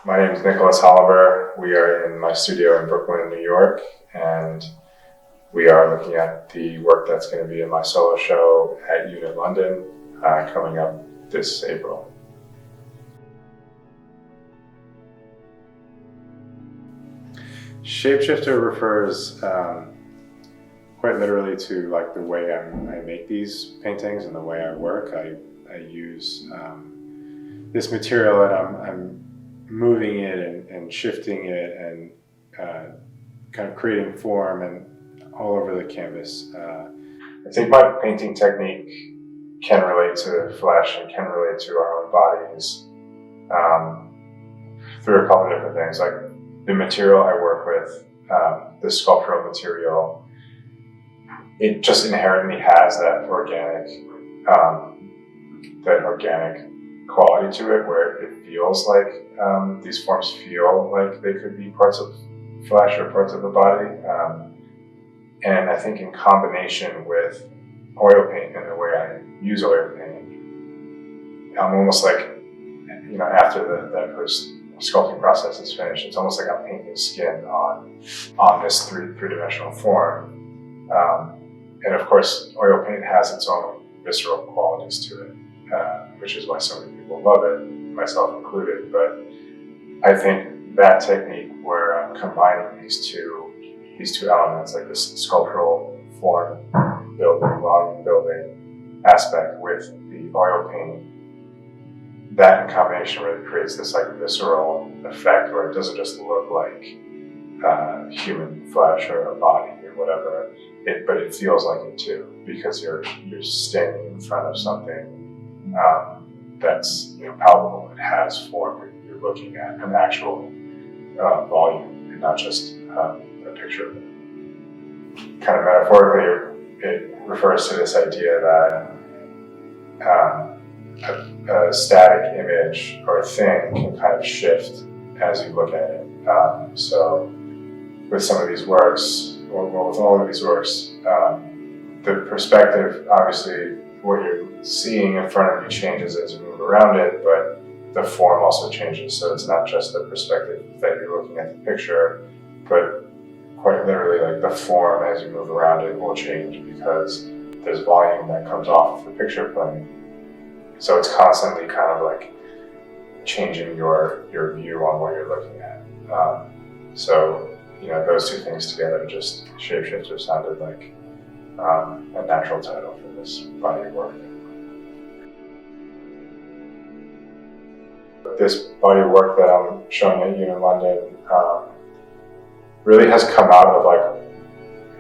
My name is Nicolas Holiber. We are in my studio in Brooklyn, New York, and we are looking at the work that's going to be in my solo show at Unit London coming up this April. Shapeshifter refers quite literally to like the way I make these paintings and the way I work. I use this material and I'm moving it and shifting it and kind of creating form and all over the canvas. I think my painting technique can relate to flesh and can relate to our own bodies through a couple of different things. Like the material I work with, the sculptural material, it just inherently has that organic quality to it, where it feels like these forms feel like they could be parts of flesh or parts of a body. And I think in combination with oil paint and the way I use oil paint, I'm almost like, after that first sculpting process is finished, it's almost like I'm painting skin on this three-dimensional form. And of course, oil paint has its own visceral qualities to it, which is why so many people love it, myself included. But I think that technique where I'm combining these two elements, like this sculptural form building, volume building aspect with the oil paint, that in combination really creates this like visceral effect where it doesn't just look like human flesh or a body or whatever, but it feels like it too, because you're standing in front of something that's palpable. It has form. You're looking at an actual volume and not just a picture of it. Kind of metaphorically, it refers to this idea that a static image or thing can kind of shift as you look at it. So with some of these works, or with all of these works, the perspective, obviously, what you're seeing in front of you changes as you move around it, but the form also changes. So it's not just the perspective that you're looking at the picture, but quite literally, like the form as you move around it will change because there's volume that comes off of the picture plane. So it's constantly kind of like changing your view on what you're looking at. So those two things together, just Shapeshifter sounded like a natural title for this body of work. This body of work that I'm showing at Unit London really has come out of like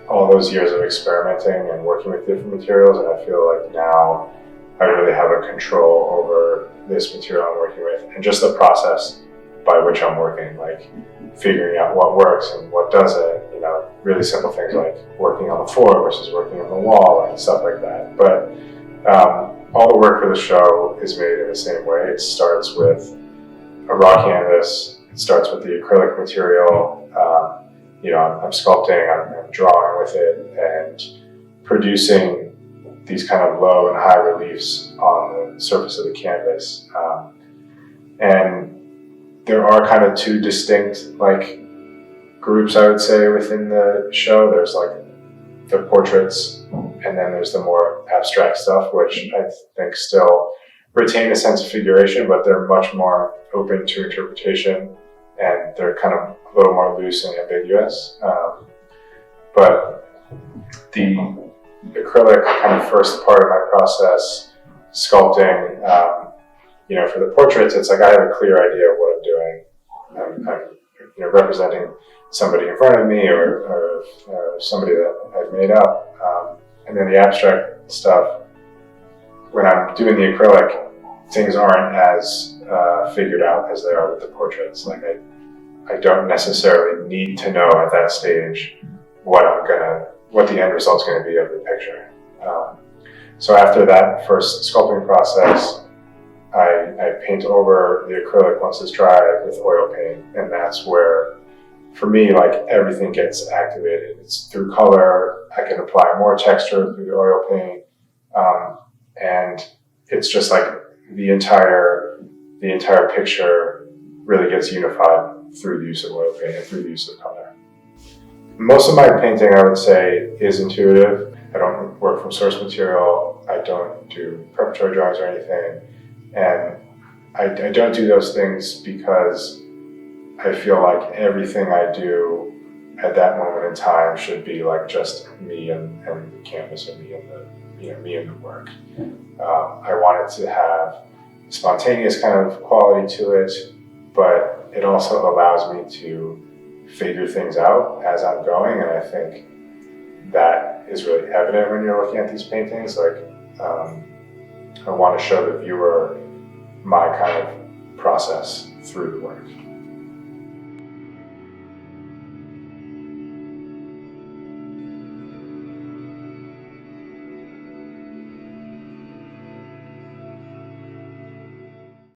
all those years of experimenting and working with different materials, and I feel like now I really have a control over this material I'm working with and just the process by which I'm working, like figuring out what works and what doesn't, really simple things like working on the floor versus working on the wall and stuff like that. But all the work for the show is made in the same way. It starts with a raw canvas, it starts with the acrylic material, I'm sculpting, I'm drawing with it and producing these kind of low and high reliefs on the surface of the canvas. And there are kind of two distinct groups, I would say, within the show. There's the portraits, and then there's the more abstract stuff, which I think still retain a sense of figuration, but they're much more open to interpretation, and they're kind of a little more loose and ambiguous. But the acrylic kind of first part of my process, sculpting, for the portraits, it's like I have a clear idea of what I'm doing. I'm representing somebody in front of me or somebody that I've made up. And then the abstract stuff, when I'm doing the acrylic, things aren't as figured out as they are with the portraits. Like I don't necessarily need to know at that stage what the end result's going to be of the picture. So after that first sculpting process, I paint over the acrylic once it's dry with oil paint, and that's where, for me, everything gets activated. It's through color. I can apply more texture through the oil paint, and it's just like the entire picture really gets unified through the use of oil paint and through the use of color. Most of my painting, I would say, is intuitive. I don't work from source material. I don't do preparatory drawings or anything. And I don't do those things because I feel like everything I do at that moment in time should be like just me and the canvas, or me and the work. I wanted to have spontaneous kind of quality to it, but it also allows me to figure things out as I'm going, and I think that is really evident when you're looking at these paintings. Like, I want to show the viewer my kind of process through the work.